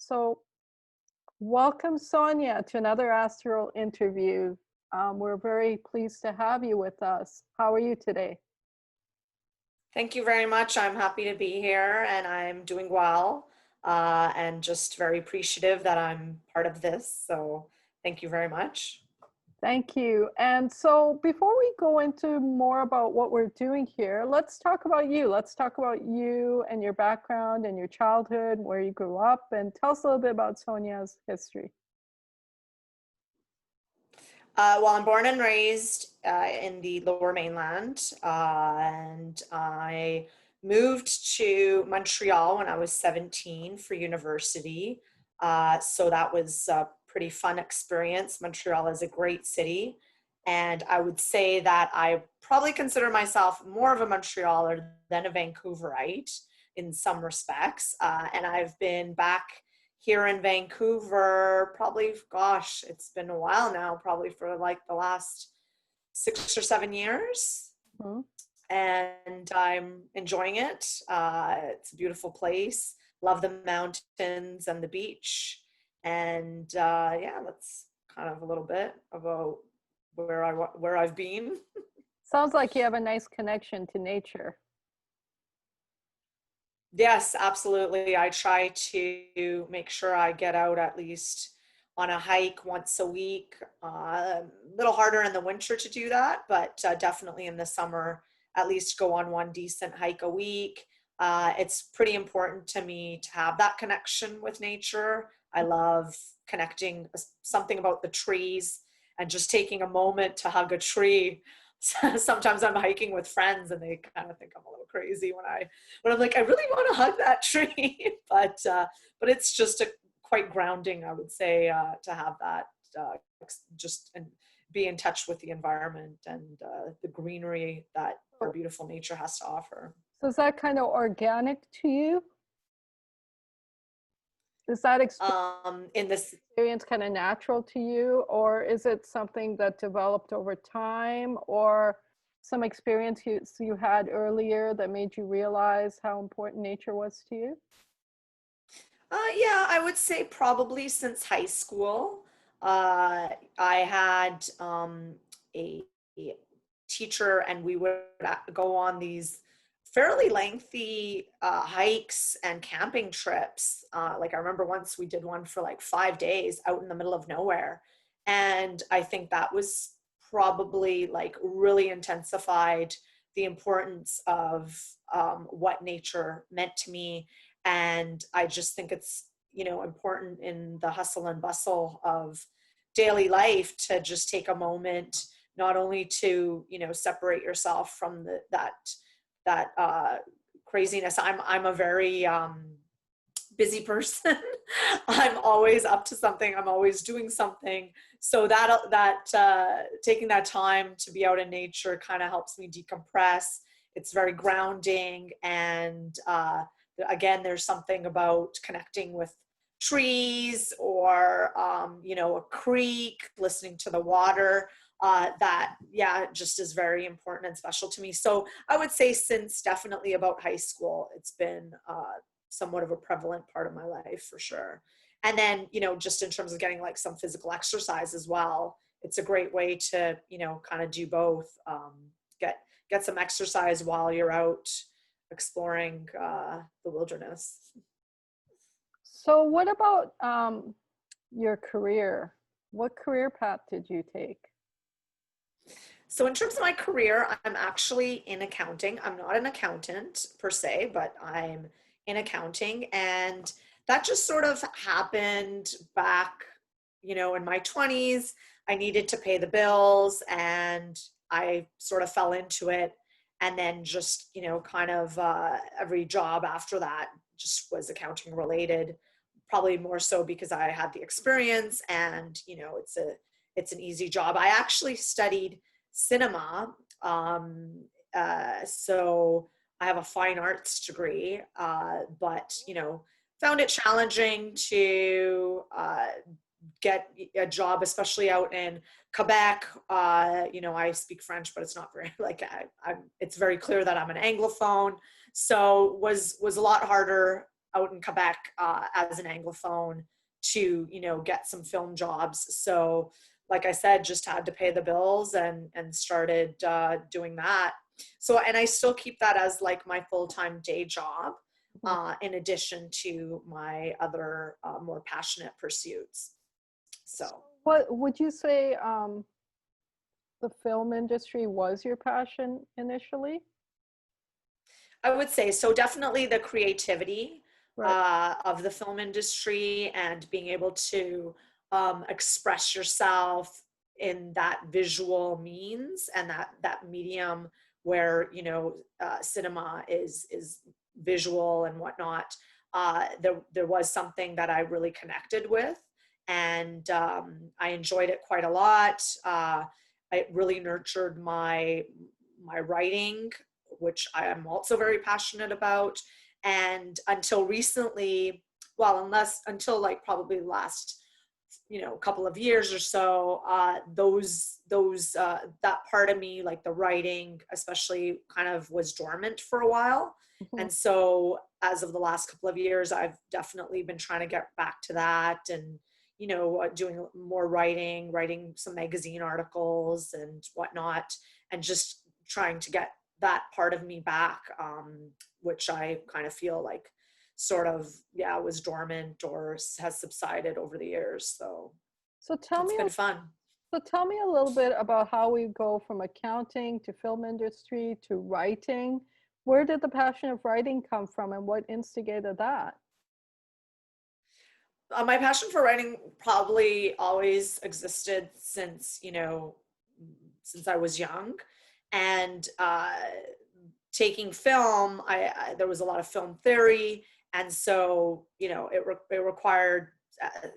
So, welcome, Sonia, to another Astral interview. We're very pleased to have you with us. How are you today? Thank you very much. I'm happy to be here and I'm doing well and just very appreciative that I'm part of this. So, thank you very much. Thank you. And so, before we go into more about what we're doing here, let's talk about you. Let's talk about you and your background and your childhood, where you grew up, and tell us a little bit about Sonia's history. Well, I'm born and raised in the Lower Mainland, and I moved to Montreal when I was 17 for university. So that was a pretty fun experience. Montreal is a great city, and I would say that I probably consider myself more of a Montrealer than a Vancouverite in some respects. And I've been back here in Vancouver, probably, gosh, it's been a while now, probably for like the last 6 or 7 years. Mhm. And I'm enjoying it. It's a beautiful place. Love the mountains and the beach. And yeah, that's kind of a little bit about where I've been. Sounds like you have a nice connection to nature. Yes, absolutely. I try to make sure I get out at least on a hike once a week. A little harder in the winter to do that, but definitely in the summer, at least go on one decent hike a week. It's pretty important to me to have that connection with nature. I love connecting something about the trees and just taking a moment to hug a tree. Sometimes I'm hiking with friends and they kind of think I'm a little crazy when I'm like, I really want to hug that tree. But it's just quite grounding, I would say, to have that just and be in touch with the environment and the greenery that our So, beautiful nature has to offer. so is that kind of organic to you? Is that In this experience kind of natural to you, or is it something that developed over time, or some experience you had earlier that made you realize how important nature was to you? Yeah, I would say probably since high school. I had a teacher, and we would go on these fairly lengthy hikes and camping trips. Like I remember once we did one for like 5 days out in the middle of nowhere. And I think that was probably like really intensified the importance of what nature meant to me. And I just think it's, important in the hustle and bustle of daily life to just take a moment, not only to, separate yourself from that craziness. I'm a very busy person. I'm always up to something. I'm always doing something. So that taking that time to be out in nature kind of helps me decompress. It's very grounding, and again, there's something about connecting with trees or a creek, listening to the water. That, yeah, just is very important and special to me. So I would say since definitely about high school, it's been somewhat of a prevalent part of my life for sure. And then, just in terms of getting like some physical exercise as well, it's a great way to, kind of do both. Get some exercise while you're out exploring the wilderness. So, what about your career? What career path did you take? So in terms of my career, I'm actually in accounting. I'm not an accountant per se, but I'm in accounting. And that just sort of happened back, in my 20s. I needed to pay the bills and I sort of fell into it. And then just, kind of every job after that just was accounting related, probably more so because I had the experience and, it's an easy job. I actually studied cinema. So I have a fine arts degree, but found it challenging to get a job, especially out in Quebec. I speak French, but it's not very like it's very clear that I'm an Anglophone, so was a lot harder out in Quebec as an Anglophone to, you know, get some film jobs. So like I said, just had to pay the bills and started doing that. So, and I still keep that as like my full-time day job, in addition to my other more passionate pursuits. So What would you say the film industry was your passion initially? I would say so. Definitely the creativity Right. of the film industry and being able to express yourself in that visual means and that medium where, you know, cinema is visual and whatnot. There was something that I really connected with, and I enjoyed it quite a lot. It really nurtured my writing, which I am also very passionate about. And until recently, well, until like probably last, you know, couple of years or so, that part of me, like the writing especially, kind of was dormant for a while. Mhm. And so as of the last couple of years, I've definitely been trying to get back to that, and, you know, doing more writing some magazine articles and whatnot, and just trying to get that part of me back, which I kind of feel like sort of, yeah, was dormant or has subsided over the years. So So tell it's me, been fun. so tell me a little bit about how we go from accounting to film industry to writing. Where did the passion of writing come from, and what instigated that? My passion for writing probably always existed since, you know, since I was young. And taking film, there was a lot of film theory. And so, you know, it required,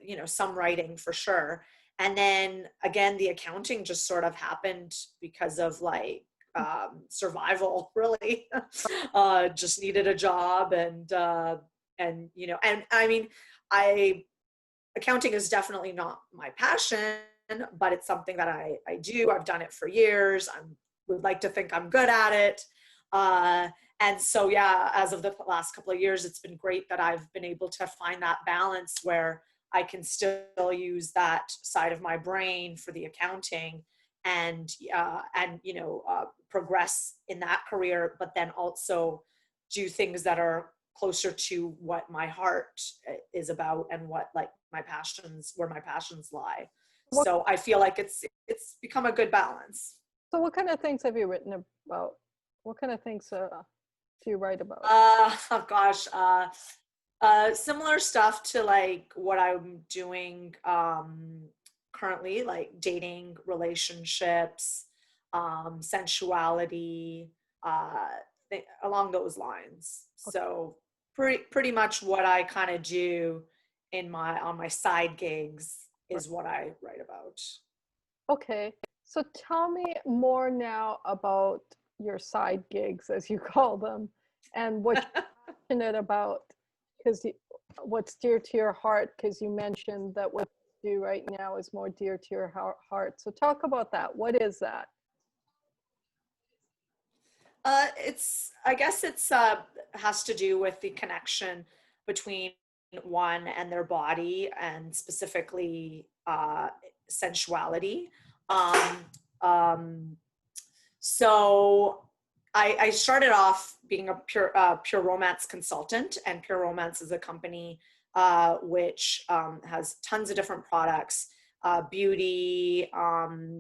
you know, some writing for sure. And then again, the accounting just sort of happened because of like survival, really. Just needed a job, and you know, and I mean, I accounting is definitely not my passion, but it's something that I do. I've done it for years. I would like to think I'm good at it. Uh, and so, yeah, as of the last couple of years, it's been great that I've been able to find that balance where I can still use that side of my brain for the accounting, and you know, progress in that career, but then also do things that are closer to what my heart is about and what like my passions, where my passions lie. What, So I feel like it's become a good balance. so what kind of things have you written about? What kind of things do you write about? Oh gosh, similar stuff to like what I'm doing currently, like dating, relationships, sensuality, along those lines. So pretty much what I kind of do in my on my side gigs is what I write about. Okay, so tell me more now about your side gigs, as you call them, and what you're passionate about, because what's dear to your heart, because you mentioned that what you do right now is more dear to your heart. So talk about that. What is that? I guess it's has to do with the connection between one and their body, and specifically sensuality. Um, um, so I started off being a pure romance consultant, and Pure Romance is a company which has tons of different products, beauty,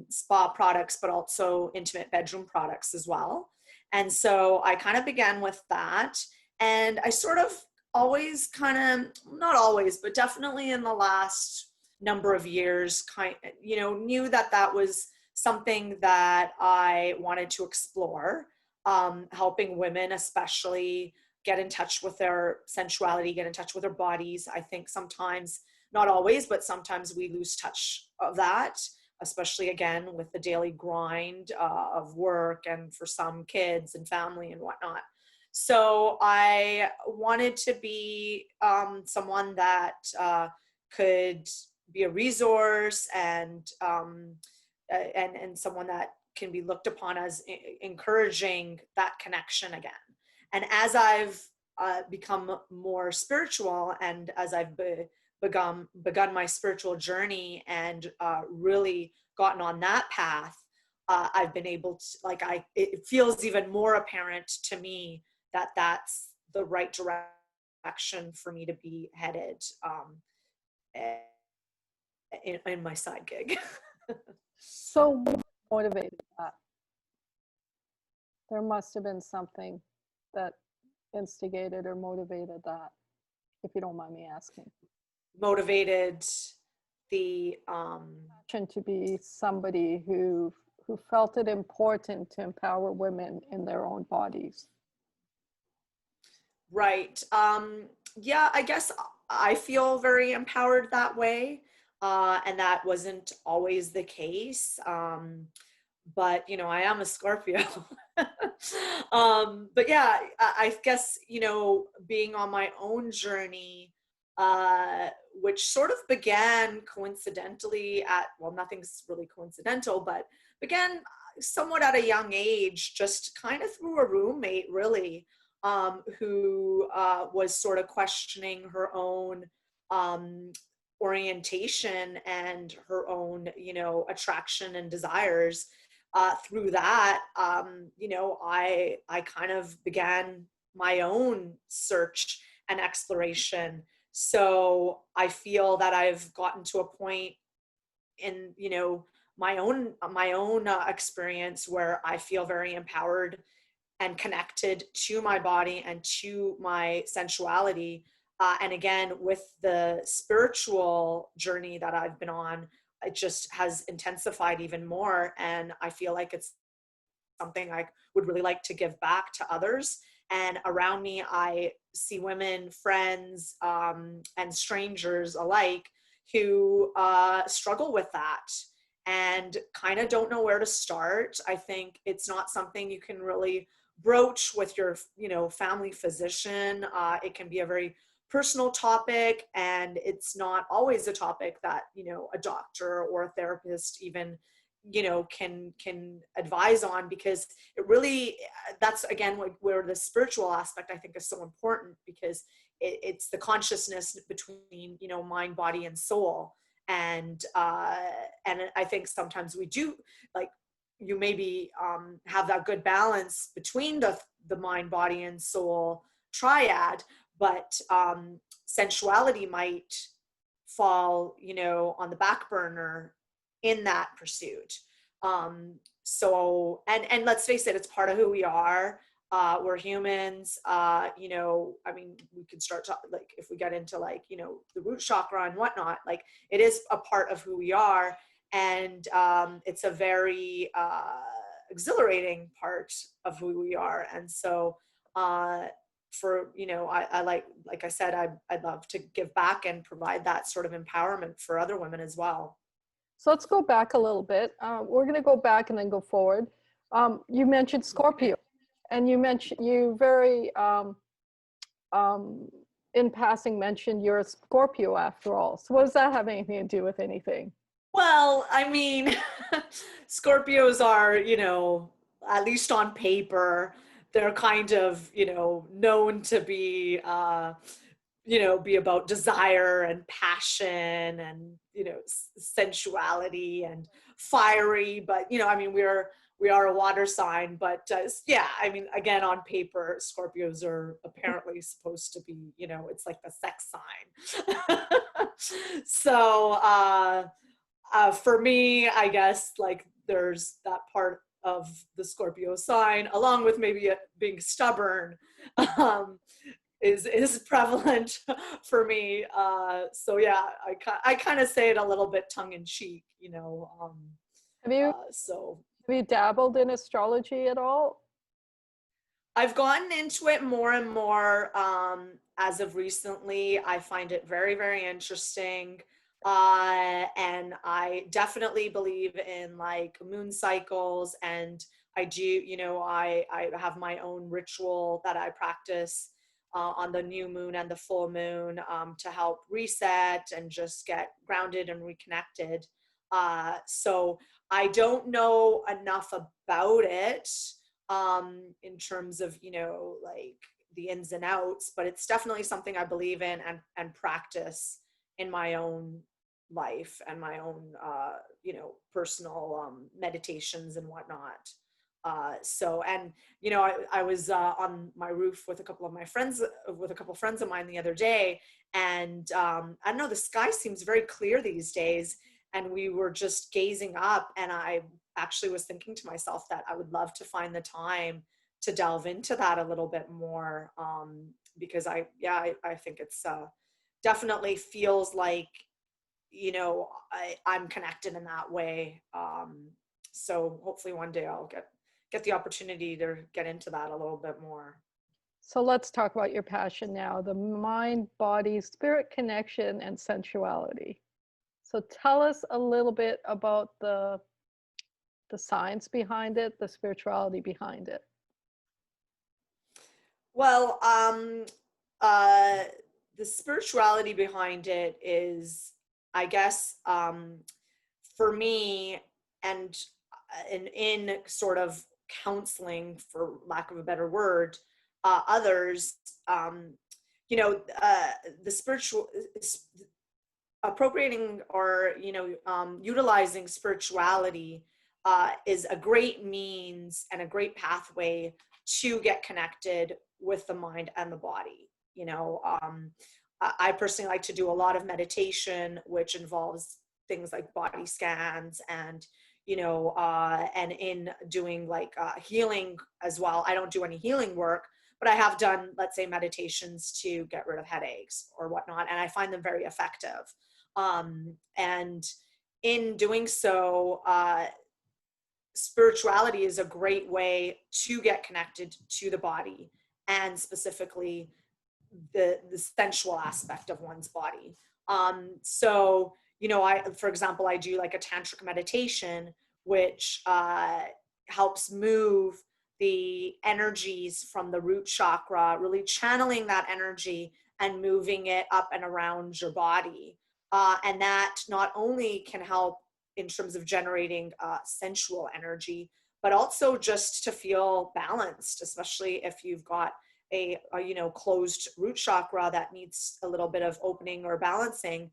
spa products, but also intimate bedroom products as well. And so I kind of began with that, and I sort of always kind of, not always, but definitely in the last number of years, you know, knew that that was something that I wanted to explore, helping women especially get in touch with their sensuality, get in touch with their bodies. I think sometimes, not always, but sometimes we lose touch of that, especially again with the daily grind of work, and for some kids and family and whatnot. So I wanted to be someone that could be a resource, and someone that can be looked upon as encouraging that connection again. And as I've become more spiritual, and as I've begun my spiritual journey and really gotten on that path, I've been able to, like, it feels even more apparent to me that that's the right direction for me to be headed, in my side gig. So what motivated that? There must have been something that instigated or motivated that, if you don't mind me asking. Motivated the To be somebody who felt it important to empower women in their own bodies. right. Yeah, I guess I feel very empowered that way. And that wasn't always the case. But you know, I am a Scorpio. But yeah, I guess, you know, being on my own journey, which sort of began coincidentally at, well, nothing's really coincidental, but began somewhat at a young age, just kind of through a roommate, really, who was sort of questioning her own orientation and her own, you know, attraction and desires. Through that, you know, I kind of began my own search and exploration. So I feel that I've gotten to a point in, you know, my own experience where I feel very empowered and connected to my body and to my sensuality. And again, with the spiritual journey that I've been on, it just has intensified even more. And I feel like it's something I would really like to give back to others. And around me, I see women, friends, and strangers alike who struggle with that and kind of don't know where to start. I think it's not something you can really broach with your, you know, family physician. It can be a very personal topic, and it's not always a topic that, you know, a doctor or a therapist even, you know, can advise on, because it really, that's again where the spiritual aspect I think is so important, because it's the consciousness between, you know, mind, body, and soul. And I think sometimes we do, like, you maybe have that good balance between the mind, body, and soul triad, but sensuality might fall, you know, on the back burner in that pursuit. So, and let's face it, it's part of who we are. We're humans. You know, I mean, we could start to, like, if we get into, like, you know, the root chakra and whatnot, like, it is a part of who we are. And it's a very exhilarating part of who we are. And so, for, you know, I like I said, I'd love to give back and provide that sort of empowerment for other women as well. So let's go back a little bit. We're going to go back and then go forward. You mentioned Scorpio, and you very, in passing, mentioned you're a Scorpio after all. So what does that have anything to do with anything? Well, I mean, Scorpios are, you know, at least on paper, they're kind of, you know, known to be, you know, be about desire and passion and, you know, sensuality and fiery. But, you know, I mean, we are a water sign, but yeah, I mean, again, on paper, Scorpios are apparently supposed to be, you know, it's like the sex sign. So, for me, I guess, like, there's that part of the Scorpio sign, along with maybe it being stubborn, um, is prevalent for me. So yeah, I kind of say it a little bit tongue in cheek, you know. Have you So have you dabbled in astrology at all? I've gotten into it more and more as of recently. I find it very, very interesting. And I definitely believe in, like, moon cycles. And I do, you know, I have my own ritual that I practice on the new moon and the full moon to help reset and just get grounded and reconnected. So I don't know enough about it in terms of, you know, like, the ins and outs, but it's definitely something I believe in and practice in my own life and my own, personal meditations and whatnot. So, and, I was on my roof with a couple of my friends, with a couple of friends of mine the other day. And I don't know, the sky seems very clear these days. And we were just gazing up, and I actually was thinking to myself that I would love to find the time to delve into that a little bit more, because I think it's definitely feels like, I'm connected in that way. So hopefully one day I'll get the opportunity to get into that a little bit more. So let's talk about your passion now, the mind, body, spirit connection, and sensuality. So tell us a little bit about the science behind it, the spirituality behind it. Well, uh, the spirituality behind it is, I guess, for me, and in sort of counseling, for lack of a better word, others, the spiritual appropriating, or utilizing spirituality is a great means and a great pathway to get connected with the mind and the body. I personally like to do a lot of meditation, which involves things like body scans, and and in doing like healing as well. I don't do any healing work, but I have done, let's say, meditations to get rid of headaches or whatnot, and I find them very effective. And in doing so, spirituality is a great way to get connected to the body, and specifically the sensual aspect of one's body. So, for example, I do like a tantric meditation, which helps move the energies from the root chakra, really channeling that energy and moving it up and around your body. And that not only can help in terms of generating sensual energy, but also just to feel balanced, especially if you've got a closed root chakra that needs a little bit of opening or balancing.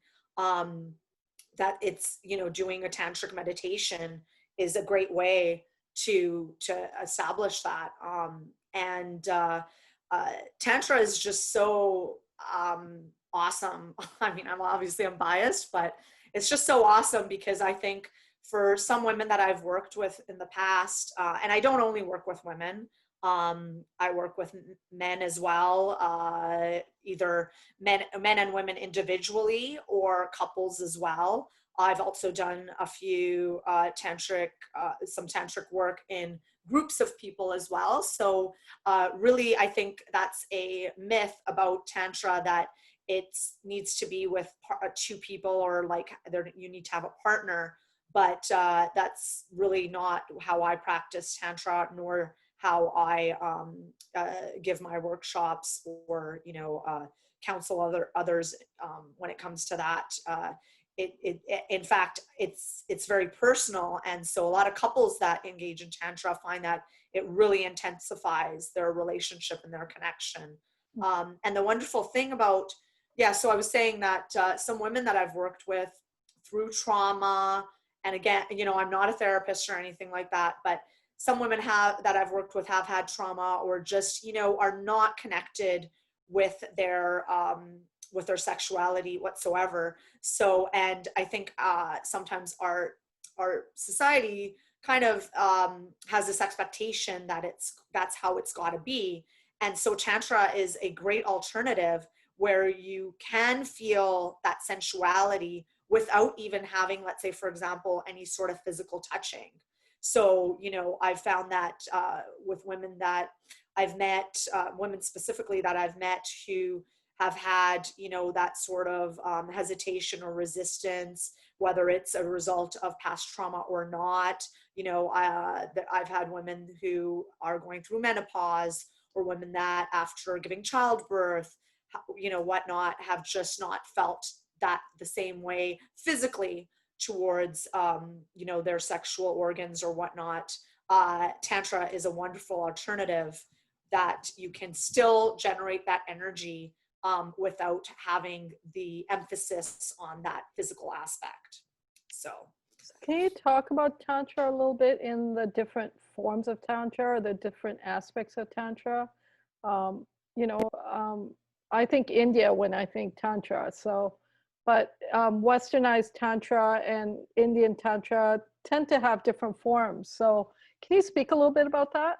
That it's, doing a tantric meditation is a great way to establish that. And Tantra is just so awesome. I mean, I'm biased, but it's just so awesome, because I think for some women that I've worked with in the past, and I don't only work with women, I work with men as well, either men and women individually, or couples as well. I've also done a few some tantric work in groups of people as well. So really, I think that's a myth about Tantra, that it needs to be with two people, or like you need to have a partner. But that's really not how I practice Tantra, nor how I give my workshops, or counsel others when it comes to that. In fact, it's very personal, and so a lot of couples that engage in Tantra find that it really intensifies their relationship and their connection. And the wonderful thing about, so I was saying that some women that I've worked with through trauma, and again, I'm not a therapist or anything like that, but some women that I've worked with have had trauma, or just, are not connected with their sexuality whatsoever. So, and I think sometimes our society kind of has this expectation that that's how it's got to be. And so Tantra is a great alternative, where you can feel that sensuality without even having, let's say, for example, any sort of physical touching. So, I've found that with women that I've met, women specifically that I've met, who have had, that sort of hesitation or resistance, whether it's a result of past trauma or not. I've had women who are going through menopause, or women that after giving childbirth, whatnot, have just not felt that the same way physically towards their sexual organs or whatnot. Tantra is a wonderful alternative that you can still generate that energy without having the emphasis on that physical aspect. So Can you talk about Tantra a little bit in the different forms of Tantra or the different aspects of Tantra? Um, you know, I think India when I think Tantra. So, but Westernized Tantra and Indian Tantra tend to have different forms. So, can you speak a little bit about that?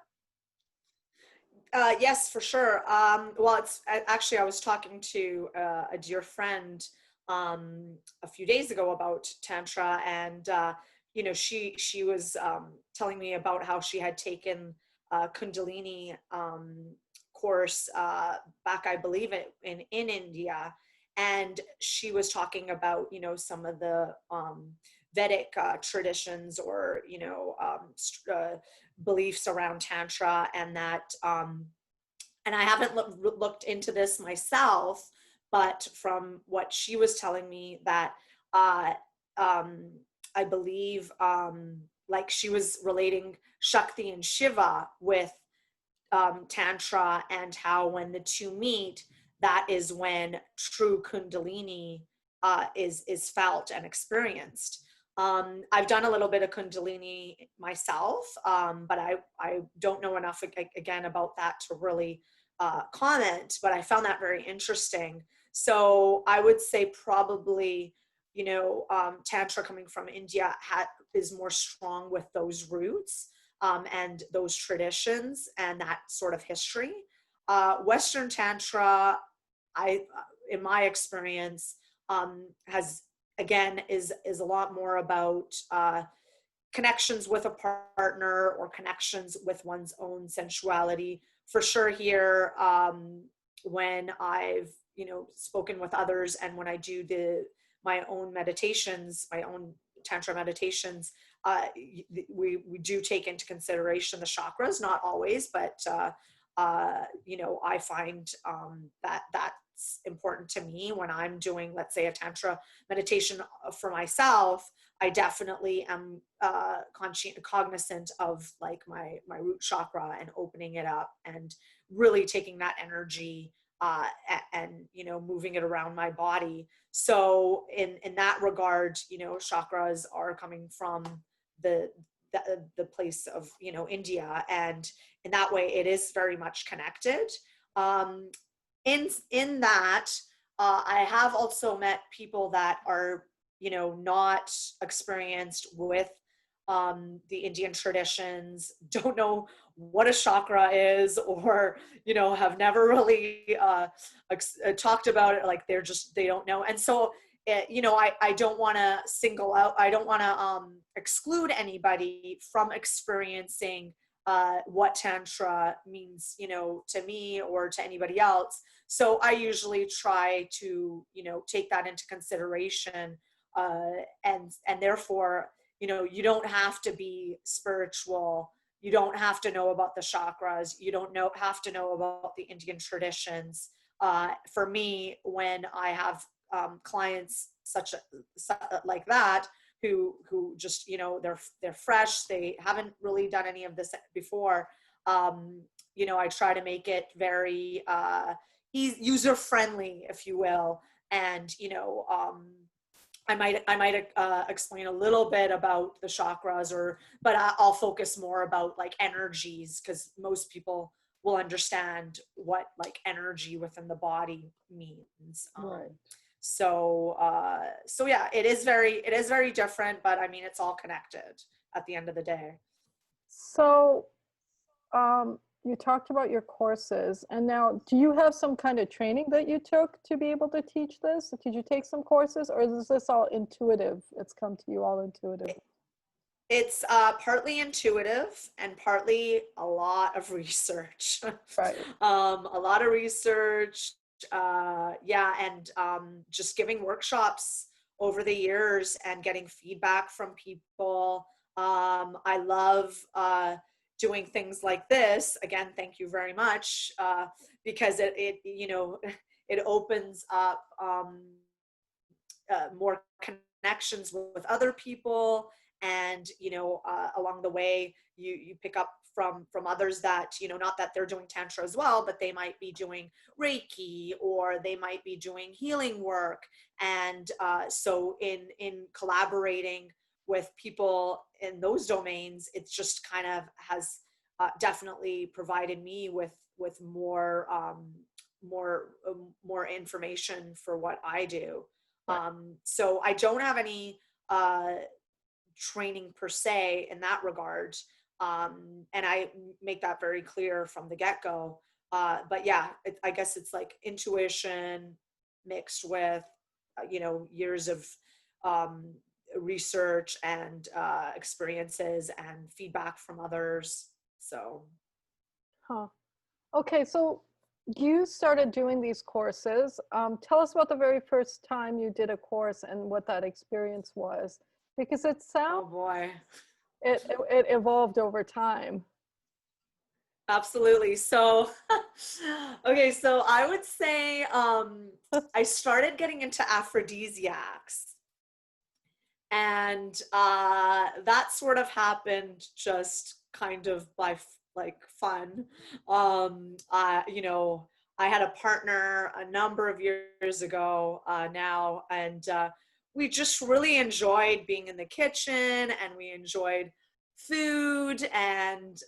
yes, for sure. Well, actually, I was talking to a dear friend a few days ago about Tantra, and she was telling me about how she had taken a Kundalini course back, I believe, in India, and she was talking about some of the Vedic traditions, or beliefs around Tantra, and that and I haven't looked into this myself, but from what she was telling me, that uh, um, I believe, like, she was relating Shakti and Shiva with Tantra, and how when the two meet, that is when true Kundalini is felt and experienced. I've done a little bit of Kundalini myself, but I don't know enough again about that to really comment. But I found that very interesting. So I would say probably, Tantra coming from India is more strong with those roots and those traditions and that sort of history. Western Tantra, in my experience, has, again, is a lot more about connections with a partner, or connections with one's own sensuality. For sure, here, when I've spoken with others, and when I do my own meditations, my own Tantra meditations, we do take into consideration the chakras, not always, but I find that that's important to me when I'm doing, let's say, a Tantra meditation for myself. I definitely am cognizant of, like, my root chakra, and opening it up, and really taking that energy and moving it around my body. So in that regard, chakras are coming from the the place of India, and in that way it is very much connected. Um, in that, I have also met people that are not experienced with the Indian traditions, don't know what a chakra is, or have never really talked about it. Like, they don't know. And so I don't want to single out, I don't want to exclude anybody from experiencing what Tantra means, to me or to anybody else. So I usually try to, take that into consideration, and therefore, you don't have to be spiritual. You don't have to know about the chakras. You don't have to know about the Indian traditions. For me, when I have clients like that, who just they're fresh, they haven't really done any of this before, I try to make it very user friendly, if you will. And I might explain a little bit about the chakras, but I'll focus more about, like, energies, because most people will understand what, like, energy within the body means. Right. So yeah, it is very different, but I mean, it's all connected at the end of the day. So, you talked about your courses, and now do you have some kind of training that you took to be able to teach this? Did you take some courses, or is this all intuitive? It's come to you all intuitive? It's partly intuitive and partly a lot of research. Right. A lot of research, yeah, and just giving workshops over the years and getting feedback from people. I love doing things like this. Again, thank you very much, because it it opens up more connections with other people, and along the way you pick up from others that, not that they're doing Tantra as well, but they might be doing Reiki, or they might be doing healing work. And so in collaborating with people in those domains, it's just kind of has definitely provided me with more information for what I do. Right. So I don't have any training per se in that regard. And I make that very clear from the get-go. But yeah, I guess it's like intuition mixed with, years of research and experiences and feedback from others. So. Huh. Okay, so you started doing these courses. Tell us about the very first time you did a course and what that experience was, because it sounds Oh boy. it evolved over time. Absolutely. So, okay, so I would say I started getting into aphrodisiacs, and that sort of happened just kind of by like fun. I had a partner a number of years ago now, and we just really enjoyed being in the kitchen, and we enjoyed food, and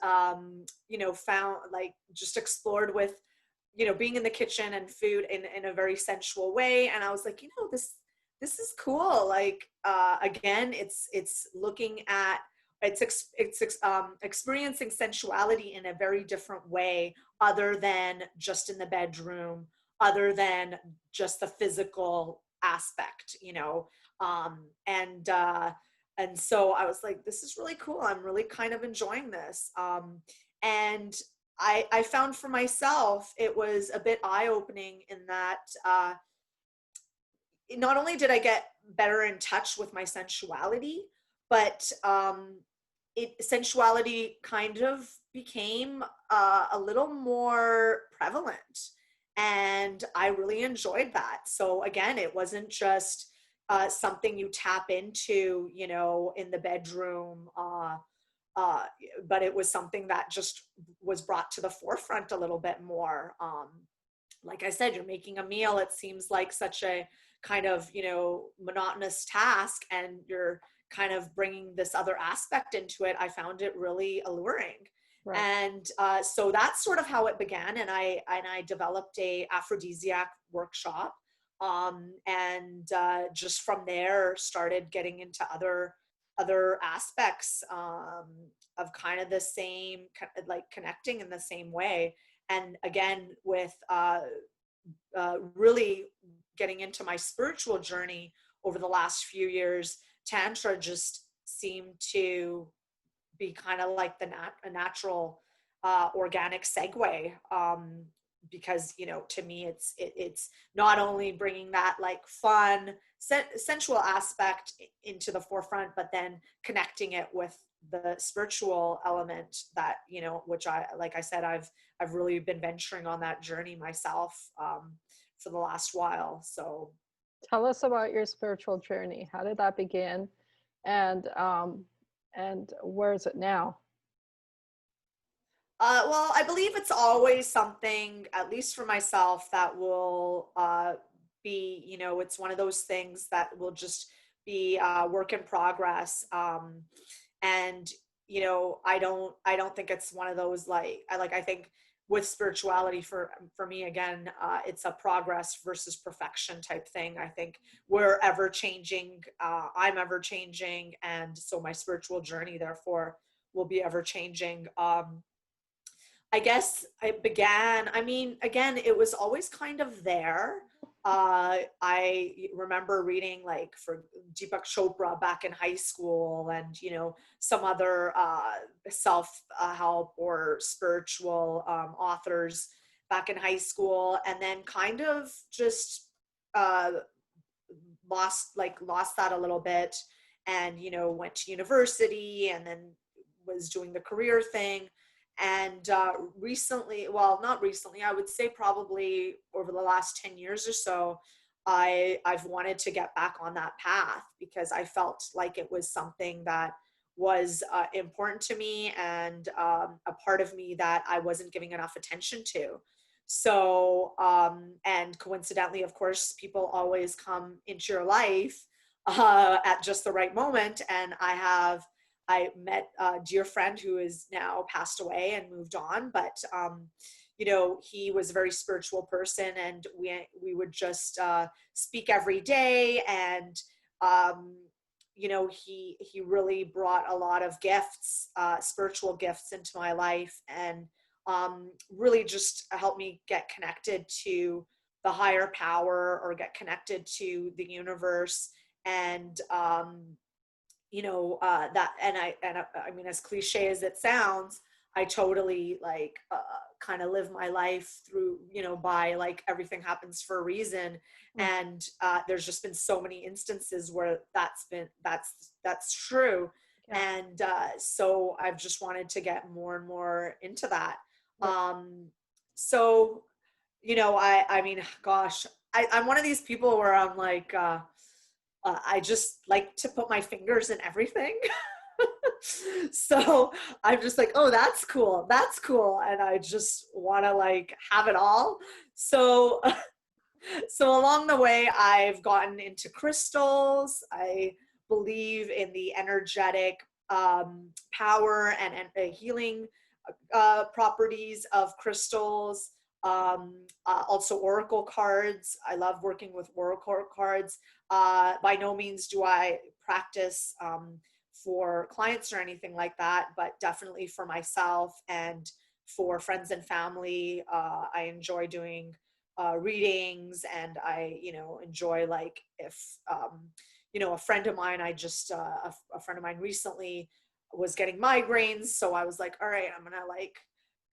found like just explored with being in the kitchen and food in a very sensual way. And I was like, this is cool. Like again, it's looking at experiencing sensuality in a very different way, other than just in the bedroom, other than just the physical aspect, um, and uh, and so I was like, this is really cool. I'm really kind of enjoying this. And I found for myself, it was a bit eye-opening in that not only did I get better in touch with my sensuality, but sensuality kind of became a little more prevalent, and I really enjoyed that. So again, it wasn't just something you tap into, in the bedroom, uh, but it was something that just was brought to the forefront a little bit more. Like I said, you're making a meal. It seems like such a kind of, monotonous task, and you're kind of bringing this other aspect into it. I found it really alluring. Right. And so that's sort of how it began. And I developed a aphrodisiac workshop. And just from there started getting into other aspects of kind of the same, like connecting in the same way. And again, with really getting into my spiritual journey over the last few years, Tantra just seemed to be kind of like a natural organic segue, because to me it's not only bringing that like fun sensual aspect into the forefront, but then connecting it with the spiritual element that which I, like I said, I've really been venturing on that journey myself for the last while. So Tell us about your spiritual journey. How did that begin, and where is it now? well, I believe it's always something, at least for myself, that will be, it's one of those things that will just be work in progress. And, I don't think it's one of those I think with spirituality for me, again, it's a progress versus perfection type thing. I think we're ever changing. I'm ever changing. And so my spiritual journey, therefore, will be ever changing. I guess I mean, again, it was always kind of there. I remember reading like for Deepak Chopra back in high school, and, some other self-help or spiritual authors back in high school, and then kind of just uh, lost that a little bit, and, went to university, and then was doing the career thing. And recently, well, not recently, I would say probably over the last 10 years or so, I've wanted to get back on that path, because I felt like it was something that was important to me, and a part of me that I wasn't giving enough attention to. So, and coincidentally, of course, people always come into your life at just the right moment. And I met a dear friend who is now passed away and moved on, but you know, he was a very spiritual person, and we would just speak every day, and you know, he really brought a lot of gifts, spiritual gifts into my life, and really just helped me get connected to the higher power, or get connected to the universe. And you know, that, and I mean, as cliche as it sounds, I totally like kind of live my life through, you know, by like everything happens for a reason. And there's just been so many instances where that's true. Yeah. And so I've just wanted to get more and more into that. Right. So, you know, I mean, gosh, I'm one of these people where I'm like, I just like to put my fingers in everything. So I'm just like, oh, that's cool. That's cool. And I just want to like have it all. So, so along the way, I've gotten into crystals. I believe in the energetic power and healing properties of crystals. Also oracle cards. I love working with oracle cards. By no means do I practice for clients or anything like that, but definitely for myself and for friends and family. I enjoy doing readings, and I, you know, enjoy like if, you know, a friend of mine, a friend of mine recently was getting migraines. So I was like, all right, I'm going to like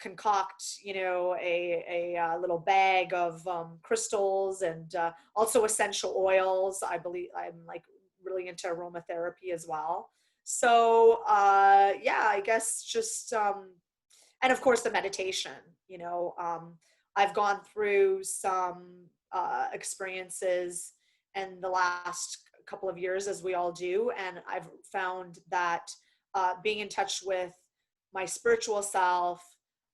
concoct, you know, a little bag of crystals, and also essential oils. I believe I'm like really into aromatherapy as well. So yeah, I guess just and of course the meditation, you know, I've gone through some experiences in the last couple of years, as we all do, and I've found that being in touch with my spiritual self,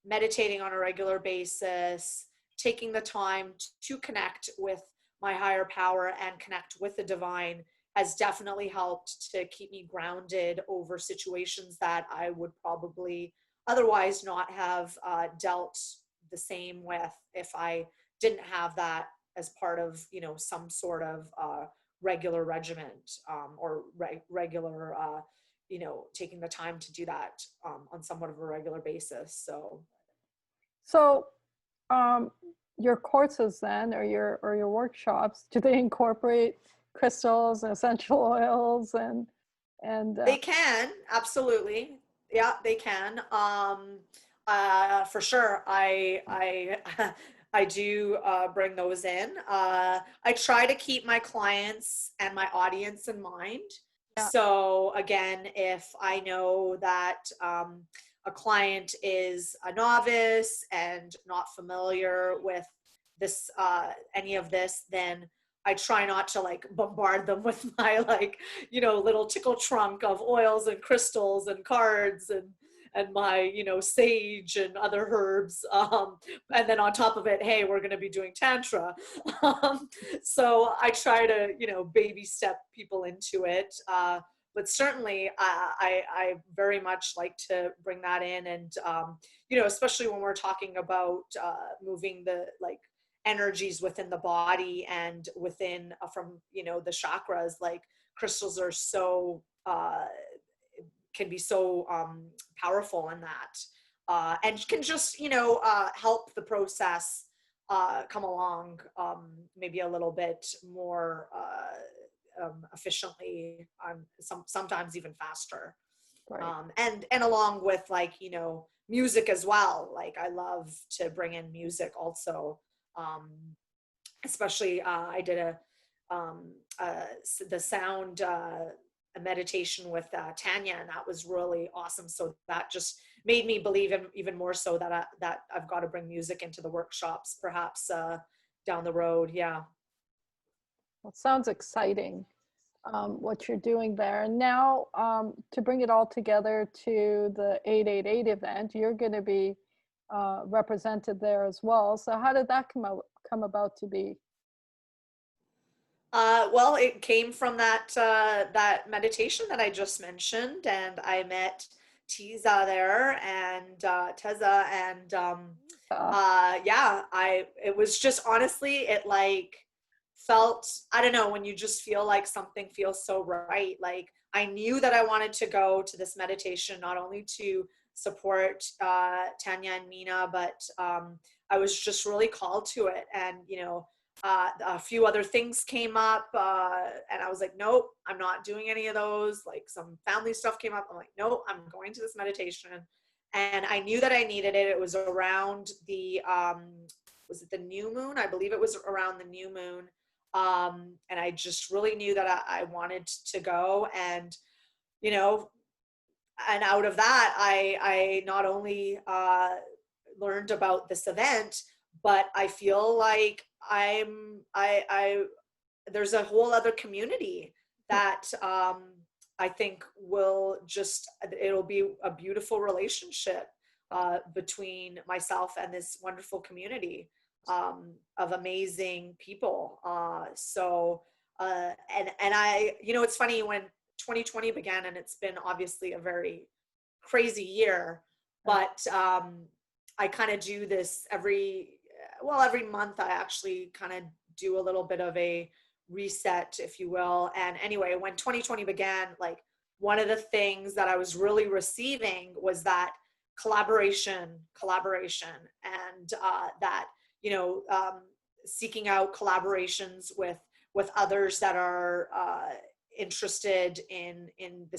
meditating on a regular basis, taking the time to connect with my higher power and connect with the divine has definitely helped to keep me grounded over situations that I would probably otherwise not have dealt the same with if I didn't have that as part of, you know, some sort of regular regiment, or regular, you know, taking the time to do that on somewhat of a regular basis. So, um, your courses then, or your workshops, do they incorporate crystals and essential oils and They can, absolutely. Yeah, they can. For sure. I do bring those in. I try to keep my clients and my audience in mind. yeah, So again, if I know that a client is a novice and not familiar with this, any of this, then I try not to like bombard them with my like, you know, little tickle trunk of oils and crystals and cards and my, you know, sage and other herbs. And then on top of it, hey, we're going to be doing Tantra. So I try to, you know, baby step people into it. But certainly I very much like to bring that in. And, you know, especially when we're talking about moving the like energies within the body and within from, you know, the chakras, like crystals are so can be so powerful in that, and can just, you know, help the process come along maybe a little bit more efficiently, sometimes even faster. right. And along with like, you know, music as well, like I love to bring in music also, um, especially I did um, uh, the sound a meditation with Tanya, and that was really awesome. So that just made me believe in even more so that I've got to bring music into the workshops, perhaps down the road. Yeah. Well, it sounds exciting. what you're doing there. And now, to bring it all together to the 888 event, you're going to be represented there as well. So how did that come about to be? Well, it came from that meditation that I just mentioned, and I met Tiza there and Teza, and Uh, yeah, I it was just honestly it like felt, I don't know, when you just feel like something feels so right. Like I knew that I wanted to go to this meditation not only to support Tanya and Mina, but I was just really called to it, and a few other things came up, and I was like, nope, I'm not doing any of those. Like some family stuff came up. I'm like, nope, I'm going to this meditation. And I knew that I needed it. It was around was it the new moon? I believe it was around the new moon. And I just really knew that I wanted to go. And, you know, and out of that, I not only learned about this event, but I feel like I there's a whole other community that I think it'll be a beautiful relationship between myself and this wonderful community of amazing people. And I, it's funny when 2020 began, and it's been obviously a very crazy year, but I kind of do this every month. I actually kind of do a little bit of a reset, if you will. And anyway, when 2020 began, like one of the things that I was really receiving was that collaboration, and that, seeking out collaborations with others that are interested in the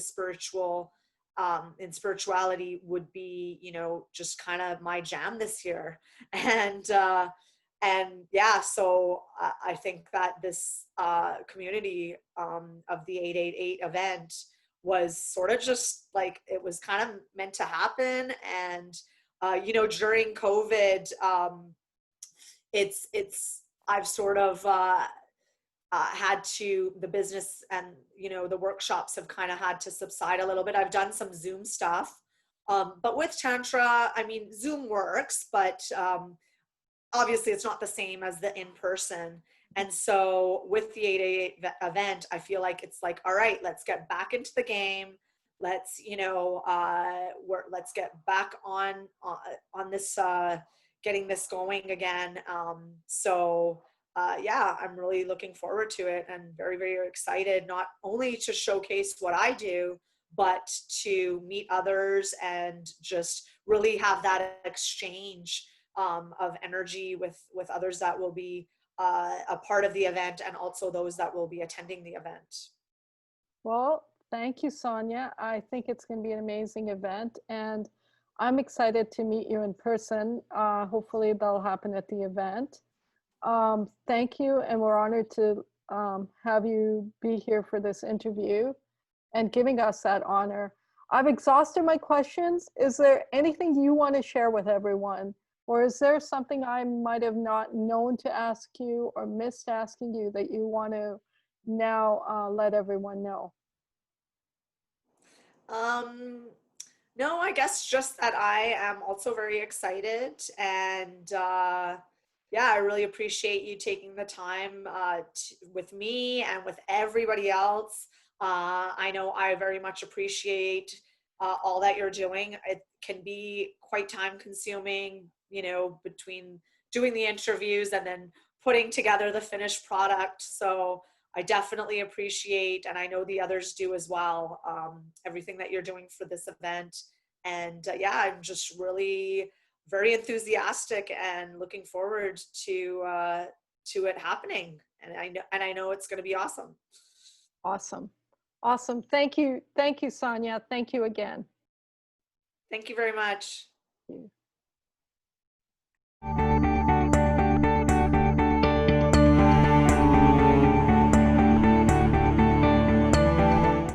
in spirituality would be, just kind of my jam this year. And yeah, so I think that this community of the 888 event was sort of just like, it was kind of meant to happen. And during COVID, I've sort of had to, the business and the workshops have kind of had to subside a little bit. I've done some Zoom stuff, but with Tantra, I mean, Zoom works, but obviously it's not the same as the in-person. And so with the 888 event, I feel like it's like, all right, let's get back into the game. Let's let's get back on this, getting this going again. Yeah, I'm really looking forward to it, and very, very excited, not only to showcase what I do, but to meet others and just really have that exchange of energy with others that will be a part of the event, and also those that will be attending the event. well, thank you, Sonia. I think it's going to be an amazing event, and I'm excited to meet you in person. Hopefully, that'll happen at the event. Thank you, and we're honored to have you be here for this interview and giving us that honor. I've exhausted my questions. Is there anything you want to share with everyone? Or is there something I might have not known to ask you or missed asking you that you want to now let everyone know? No, I guess just that I am also very excited, and yeah, I really appreciate you taking the time with me and with everybody else. I know I very much appreciate all that you're doing. It can be quite time consuming, between doing the interviews and then putting together the finished product. So I definitely appreciate, and I know the others do as well, everything that you're doing for this event. And yeah, I'm just really very enthusiastic and looking forward to it happening. And I know it's going to be awesome. Awesome. Awesome. Thank you. Thank you, Sonia. Thank you again. Thank you very much. Thank you.